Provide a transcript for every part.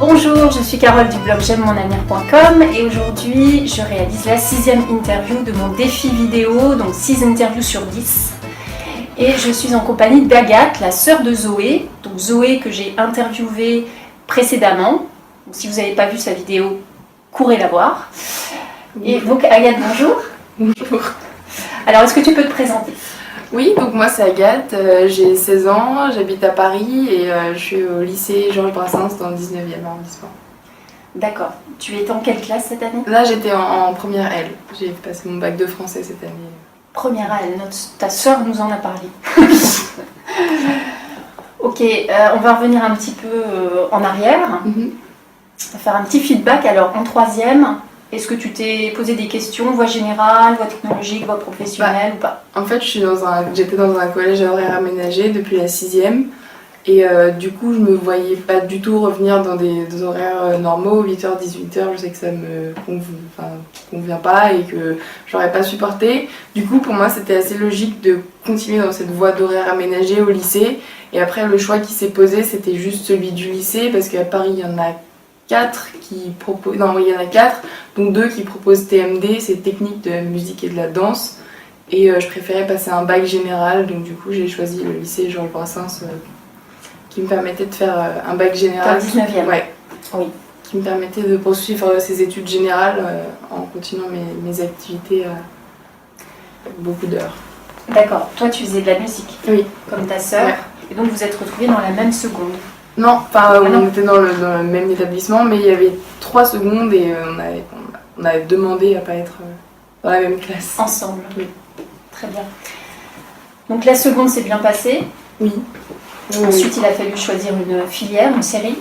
Bonjour, je suis Carole du blog j'aime-mon-avenir.com et aujourd'hui je réalise la 6e interview de mon défi vidéo, donc 6 interviews sur 10. Et je suis en compagnie d'Agathe, la sœur de Zoé, donc Zoé que j'ai interviewée précédemment. Donc, si vous n'avez pas vu sa vidéo, courez la voir. Et donc Agathe, bonjour. Bonjour. Alors est-ce que tu peux te présenter ? Oui, donc moi c'est Agathe, j'ai 16 ans, j'habite à Paris et je suis au lycée Georges Brassens dans le 19e arrondissement. D'accord. Tu es en quelle classe cette année ? Là j'étais en première L, j'ai passé mon bac de français cette année. Première L, ta sœur nous en a parlé. Ok, on va revenir un petit peu en arrière. On va faire un petit feedback. Alors en 3e, est-ce que tu t'es posé des questions, voie générale, voie technologique, voie professionnelle ou pas ? En fait, j'étais dans un collège à horaire aménagé depuis la 6e et du coup, je me voyais pas du tout revenir dans des horaires normaux, 8h, 18h. Je sais que ça me convient pas et que j'aurais pas supporté. Du coup, pour moi, c'était assez logique de continuer dans cette voie d'horaire aménagé au lycée. Et après, le choix qui s'est posé, c'était juste celui du lycée parce qu'à Paris, il y en a 4 qui proposent. Non, oui, il y en a 4, donc 2 qui proposent TMD, c'est technique de la musique et de la danse. Et je préférais passer un bac général, donc du coup j'ai choisi le lycée Georges Brassens qui me permettait de faire un bac général. Dans le 19e. Ouais. Oui. Qui me permettait de poursuivre ces études générales en continuant mes activités avec beaucoup d'heures. D'accord. Toi, tu faisais de la musique. Oui. Comme ta sœur. Ouais. Et donc vous êtes retrouvés dans la même seconde. Non, on était dans le même établissement, mais il y avait 3 secondes et on avait demandé à pas être dans la même classe. Ensemble. Oui. Très bien. Donc la seconde s'est bien passée. Oui. Ensuite, il a fallu choisir une filière, une série.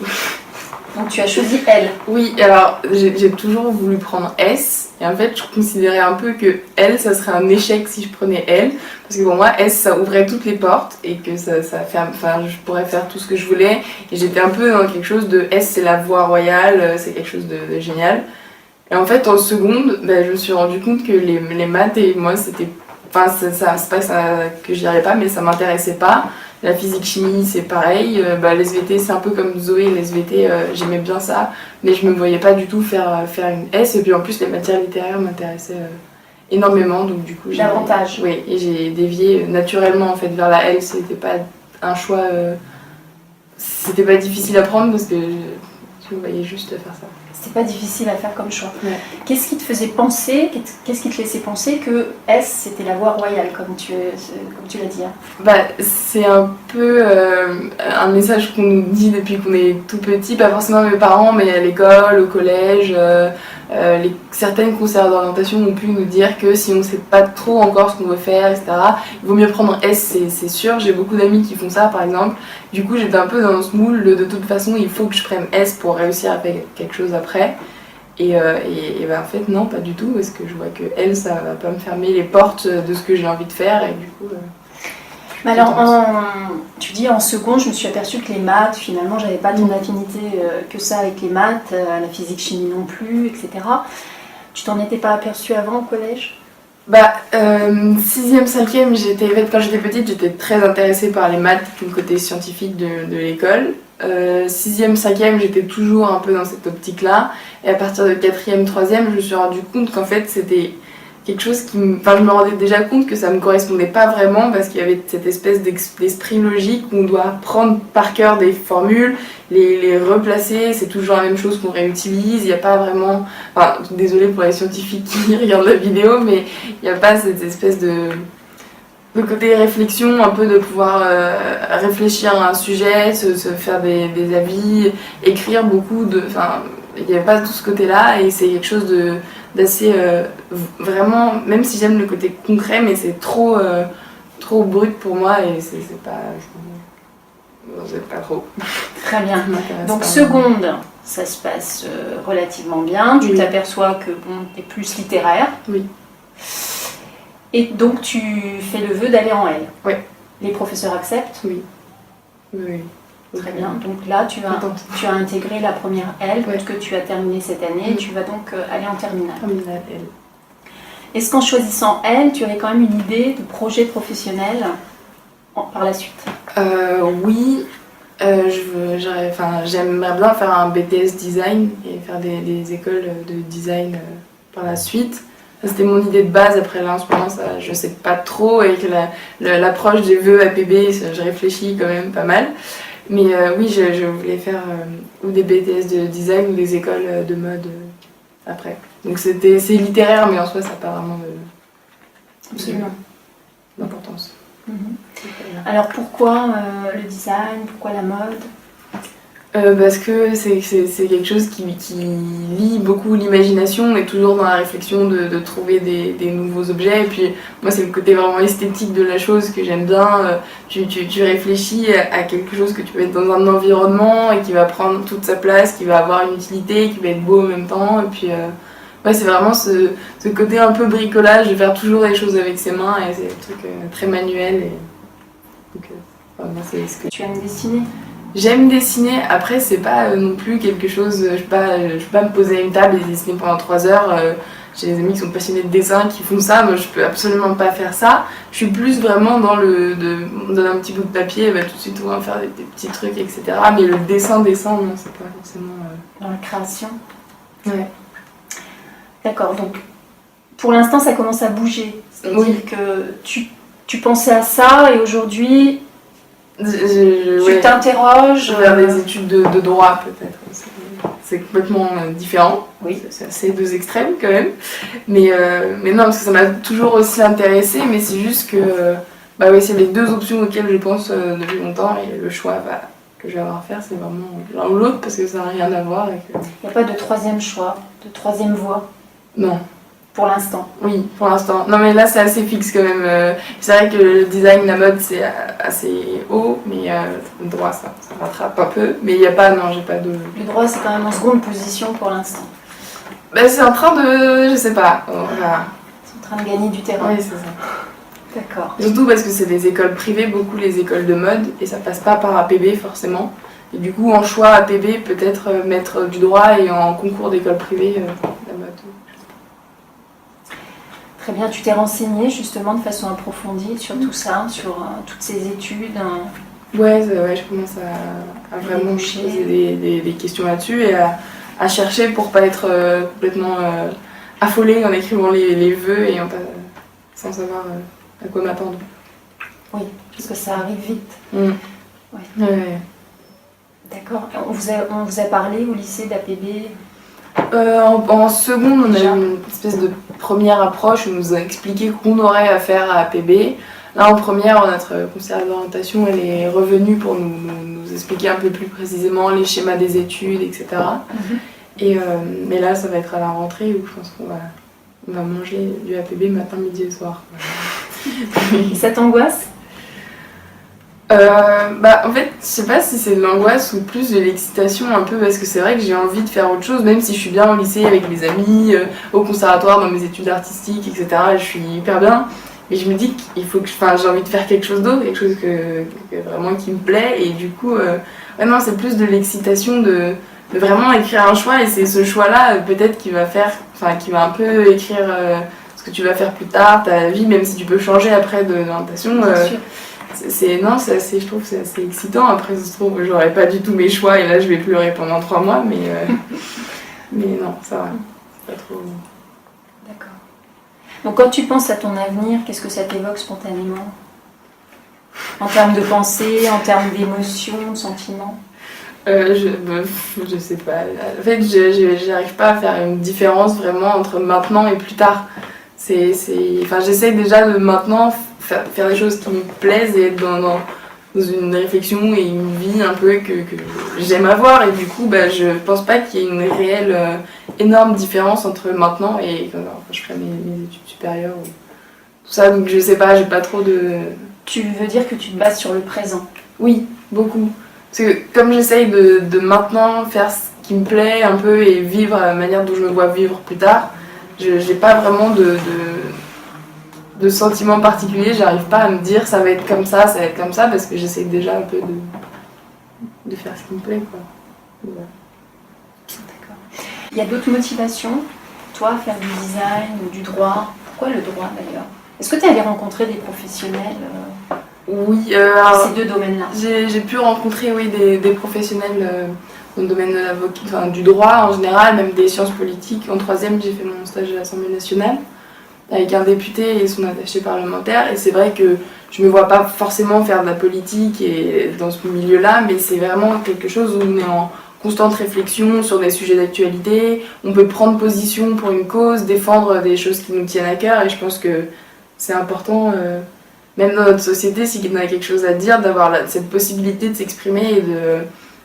Donc tu as choisi L. Oui, alors j'ai toujours voulu prendre S. Et en fait, je considérais un peu que L, ça serait un échec si je prenais L. Parce que pour moi, S, ça ouvrait toutes les portes et que je pourrais faire tout ce que je voulais. Et j'étais un peu dans quelque chose de S, c'est la voie royale, c'est quelque chose de génial. Et en fait, en seconde, je me suis rendu compte que les maths et moi, c'était... Enfin, c'est pas que j'y arrivais pas, mais ça m'intéressait pas. La physique-chimie, c'est pareil. Les SVT, c'est un peu comme Zoé, les SVT, j'aimais bien ça. Mais je me voyais pas du tout faire une S. Et puis en plus, les matières littéraires m'intéressaient énormément. Donc du coup, davantage. Oui, et j'ai dévié naturellement en fait vers la L. C'était pas un choix... C'était pas difficile à prendre parce que je me voyais juste faire ça. C'était pas difficile à faire comme choix. Ouais. Qu'est-ce qui te faisait penser, qu'est-ce qui te laissait penser que S c'était la voie royale, comme tu l'as dit hein ? C'est un peu un message qu'on nous dit depuis qu'on est tout petit, pas forcément mes parents, mais à l'école, au collège, certaines conseillères d'orientation ont pu nous dire que si on ne sait pas trop encore ce qu'on veut faire, etc., il vaut mieux prendre S, c'est sûr. J'ai beaucoup d'amis qui font ça par exemple. Du coup, j'étais un peu dans ce moule de toute façon, il faut que je prenne S pour réussir à faire quelque chose après. Et en fait, non, pas du tout, parce que je vois que L, ça va pas me fermer les portes de ce que j'ai envie de faire. Et du coup. Tu dis en seconde, je me suis aperçue que les maths, finalement, j'avais pas tant d'affinité que ça avec les maths, la physique, chimie non plus, etc. Tu t'en étais pas aperçue avant au collège ? 6e, 5e, quand j'étais petite, j'étais très intéressée par les maths, tout le côté scientifique de l'école. 6e, 5e, j'étais toujours un peu dans cette optique-là. Et à partir de 4e, 3e, je me suis rendu compte qu'en fait, c'était quelque chose je me rendais déjà compte que ça me correspondait pas vraiment parce qu'il y avait cette espèce d'esprit logique où on doit prendre par cœur des formules, les replacer, c'est toujours la même chose qu'on réutilise, il n'y a pas vraiment... Enfin, désolée pour les scientifiques qui regardent la vidéo, mais il n'y a pas cette espèce de côté réflexion, un peu de pouvoir réfléchir à un sujet, se faire des avis, écrire beaucoup de... Enfin, il n'y avait pas tout ce côté-là et c'est quelque chose d'assez vraiment, même si j'aime le côté concret, mais c'est trop brut pour moi et c'est pas trop. Très bien. Donc seconde, ça se passe relativement bien. Tu t'aperçois que t'es plus littéraire. Oui. Et donc tu fais le vœu d'aller en L. Oui. Les professeurs acceptent ? Oui. Oui. Très bien. Donc là, tu as intégré la première L que tu as terminée cette année. Et tu vas donc aller en terminale. Terminale L. Est-ce qu'en choisissant L, tu avais quand même une idée de projet professionnel par la suite ? Oui. J'aimerais bien faire un BTS design et faire des écoles de design par la suite. Ça, c'était mon idée de base. Après là en ce moment ça, je sais pas trop, avec l'approche des vœux APB je réfléchis quand même pas mal. Mais oui, je voulais faire ou des BTS de design ou des écoles de mode après. Donc c'est littéraire, mais en soi ça n'a pas vraiment d'importance. Alors pourquoi le design, pourquoi la mode? Parce que c'est quelque chose qui lie beaucoup l'imagination et toujours dans la réflexion de trouver des nouveaux objets. Et puis moi c'est le côté vraiment esthétique de la chose que j'aime bien. Tu réfléchis à quelque chose que tu peux mettre dans un environnement et qui va prendre toute sa place, qui va avoir une utilité, qui va être beau en même temps. Et puis ouais, c'est vraiment ce côté un peu bricolage, de faire toujours des choses avec ses mains, et c'est des trucs très manuels. Donc, moi, c'est ce que tu aimes dessiner. J'aime dessiner, après c'est pas non plus quelque chose, je peux pas me poser à une table et dessiner pendant 3 heures. J'ai des amis qui sont passionnés de dessin, qui font ça, moi je peux absolument pas faire ça. Je suis plus vraiment dans on donne un petit bout de papier, tout de suite on va faire des petits trucs, etc. Mais le dessin, non, c'est pas forcément... Dans la création. Ouais. D'accord, donc pour l'instant ça commence à bouger. C'est-à-dire que tu pensais à ça et aujourd'hui... Tu t'interroges vers des études de droit peut-être. C'est complètement différent. Oui. C'est assez deux extrêmes quand même. Mais non, parce que ça m'a toujours aussi intéressée, mais c'est juste que c'est les deux options auxquelles je pense depuis longtemps, et le choix que je vais avoir à faire, c'est vraiment l'un ou l'autre, parce que ça n'a rien à voir. Il n'y a pas de troisième choix, de troisième voie? Non. Pour l'instant? Oui, pour l'instant. Non mais là c'est assez fixe quand même. C'est vrai que le design, la mode c'est assez haut, mais le droit ça rattrape un peu. Mais il n'y a pas, non, j'ai pas de... Le droit c'est quand même en seconde position pour l'instant. C'est en train de... je sais pas. Voilà. C'est en train de gagner du terrain. Oui, c'est ça. D'accord. Surtout parce que c'est des écoles privées, beaucoup les écoles de mode, et ça passe pas par APB forcément. Et du coup en choix APB peut-être mettre du droit, et en concours d'école privée la mode. Très bien, tu t'es renseignée justement de façon approfondie sur tout ça, sur toutes ces études. Ouais, je commence à vraiment me poser des questions là-dessus, et à chercher pour pas être complètement affolée en écrivant les vœux et sans savoir à quoi m'attendre. Oui, parce que ça arrive vite. Ouais. D'accord. On vous a parlé au lycée d'APB? En seconde, on a eu une espèce de première approche où on nous a expliqué qu'on aurait à faire à APB. Là, en première, notre conseillère d'orientation, elle est revenue pour nous expliquer un peu plus précisément les schémas des études, etc. Mais là, ça va être à la rentrée où je pense qu'on va manger du APB matin, midi et soir. Et ça t'angoisse? En fait, je sais pas si c'est de l'angoisse ou plus de l'excitation un peu, parce que c'est vrai que j'ai envie de faire autre chose, même si je suis bien au lycée avec mes amis, au conservatoire, dans mes études artistiques, etc. Je suis hyper bien, mais je me dis qu'il faut que j'ai envie de faire quelque chose d'autre, quelque chose vraiment qui me plaît, et du coup, non, c'est plus de l'excitation de vraiment écrire un choix, et c'est ce choix-là peut-être qui va un peu écrire ce que tu vas faire plus tard, ta vie, même si tu peux changer après d'orientation. Je trouve que c'est assez excitant. Après, ça se trouve, j'aurais pas du tout mes choix et là je vais pleurer pendant 3 mois, mais non, ça va. Pas trop. D'accord. Donc, quand tu penses à ton avenir, qu'est-ce que ça t'évoque spontanément? En termes de pensée, en termes d'émotions, de sentiments? Je sais pas. En fait, j'arrive pas à faire une différence vraiment entre maintenant et plus tard. J'essaie déjà de maintenant faire des choses qui me plaisent et être dans une réflexion et une vie un peu que j'aime avoir, et du coup je pense pas qu'il y ait une réelle énorme différence entre maintenant et quand je ferai mes études supérieures ou tout ça, donc je sais pas, j'ai pas trop de... Tu veux dire que tu te bases sur le présent? Oui, beaucoup. Parce que comme j'essaye de maintenant faire ce qui me plaît un peu et vivre la manière dont je me vois vivre plus tard, j'ai pas vraiment de sentiments particuliers, j'arrive pas à me dire ça va être comme ça, parce que j'essaie déjà un peu de faire ce qui me plaît, quoi. Voilà. D'accord. Il y a d'autres motivations, toi, à faire du design ou du droit? Pourquoi le droit d'ailleurs? Est-ce que tu es allé rencontrer des professionnels? Oui, ces deux domaines-là? J'ai pu rencontrer des professionnels dans le domaine du droit en général, même des sciences politiques. En troisième, j'ai fait mon stage à l'Assemblée nationale avec un député et son attaché parlementaire. Et c'est vrai que je me vois pas forcément faire de la politique et dans ce milieu-là, mais c'est vraiment quelque chose où on est en constante réflexion sur des sujets d'actualité. On peut prendre position pour une cause, défendre des choses qui nous tiennent à cœur, et je pense que c'est important, même dans notre société, si on a quelque chose à dire, d'avoir cette possibilité de s'exprimer et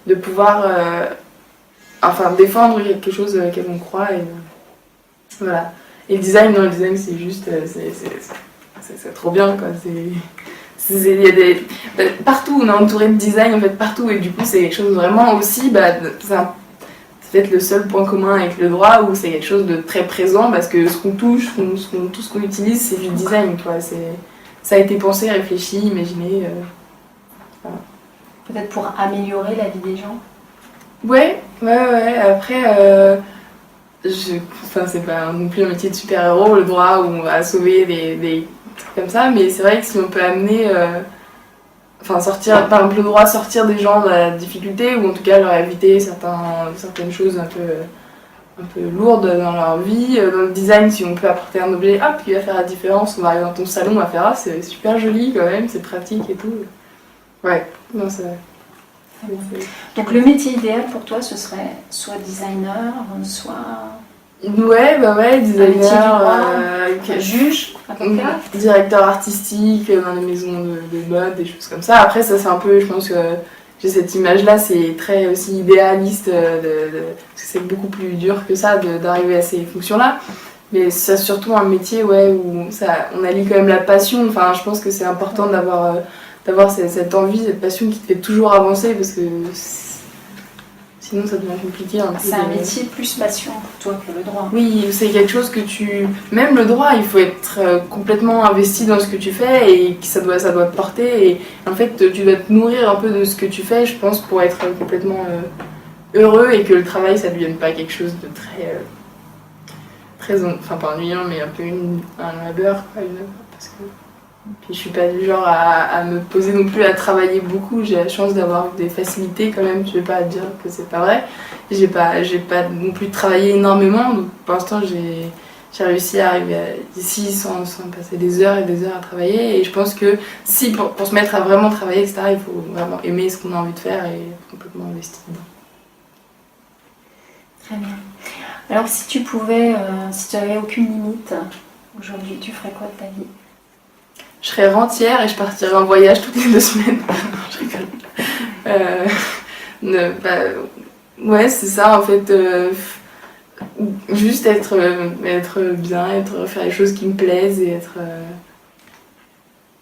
de pouvoir défendre quelque chose auquel on croit. Et, voilà. Et le design, non, le design c'est juste, c'est trop bien quoi. Il y a partout, on est entouré de design en fait partout, et du coup c'est quelque chose vraiment aussi, c'est peut-être le seul point commun avec le droit où c'est quelque chose de très présent, parce que ce qu'on touche, tout ce qu'on utilise, c'est du design quoi. Ça a été pensé, réfléchi, imaginé. Voilà. Peut-être pour améliorer la vie des gens. Ouais. Après, c'est pas non plus un métier de super-héros, le droit, où on va sauver des trucs comme ça, mais c'est vrai que si on peut amener, sortir, par exemple, le droit, sortir des gens de la difficulté, ou en tout cas leur éviter certaines choses un peu lourdes dans leur vie. Dans le design, si on peut apporter un objet, hop, qui va faire la différence, on va arriver dans ton salon, on va faire, c'est super joli quand même, c'est pratique et tout. Ouais, non, c'est... Donc le métier idéal pour toi, ce serait soit designer, soit... designer, juge, avocat, directeur artistique dans les maisons de mode, des choses comme ça. Après, ça c'est un peu, je pense que j'ai cette image-là, c'est très aussi idéaliste, parce que c'est beaucoup plus dur que ça d'arriver à ces fonctions-là. Mais c'est surtout un métier où on allie quand même la passion. Enfin, je pense que c'est important d'avoir cette envie, cette passion qui te fait toujours avancer, parce que sinon ça devient compliqué. C'est un métier plus passion pour toi que le droit. Oui, c'est quelque chose que même le droit, il faut être complètement investi dans ce que tu fais, et que ça doit te porter. Et en fait, tu dois te nourrir un peu de ce que tu fais, je pense, pour être complètement heureux, et que le travail, ça ne devienne pas quelque chose de pas ennuyant, mais un peu un labeur, quoi, parce que... Puis je suis pas du genre à me poser non plus à travailler beaucoup. J'ai la chance d'avoir des facilités quand même, je vais pas dire que c'est pas vrai. J'ai pas non plus travaillé énormément, donc pour l'instant j'ai réussi à arriver ici sans passer des heures et des heures à travailler. Et je pense que si pour se mettre à vraiment travailler, etc., il faut vraiment aimer ce qu'on a envie de faire et être complètement investi dedans. Très bien. Alors si tu pouvais, si tu n'avais aucune limite aujourd'hui, tu ferais quoi de ta vie? Je serais rentière et je partirais en voyage toutes les 2 semaines. Non, je rigole. Ouais, c'est ça en fait. Juste être bien, faire les choses qui me plaisent, et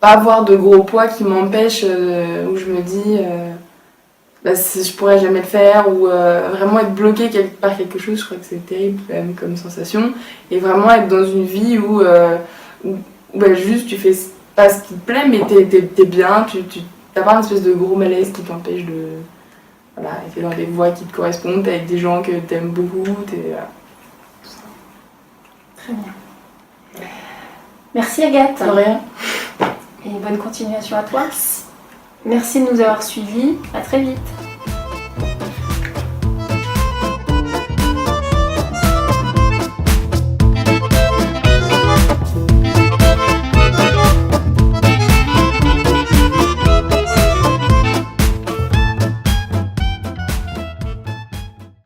pas avoir de gros poids qui m'empêchent, où je me dis je pourrais jamais le faire, ou vraiment être bloquée par quelque chose. Je crois que c'est terrible même comme sensation. Et vraiment être dans une vie où juste tu fais pas ce qui te plaît, mais t'es bien, t'as pas une espèce de gros malaise qui t'empêche de... Voilà, t'es dans des voies qui te correspondent, t'es avec des gens que t'aimes beaucoup, voilà, tout ça. Très bien. Merci Agathe. De rien. Et bonne continuation à toi. Merci de nous avoir suivis. À très vite.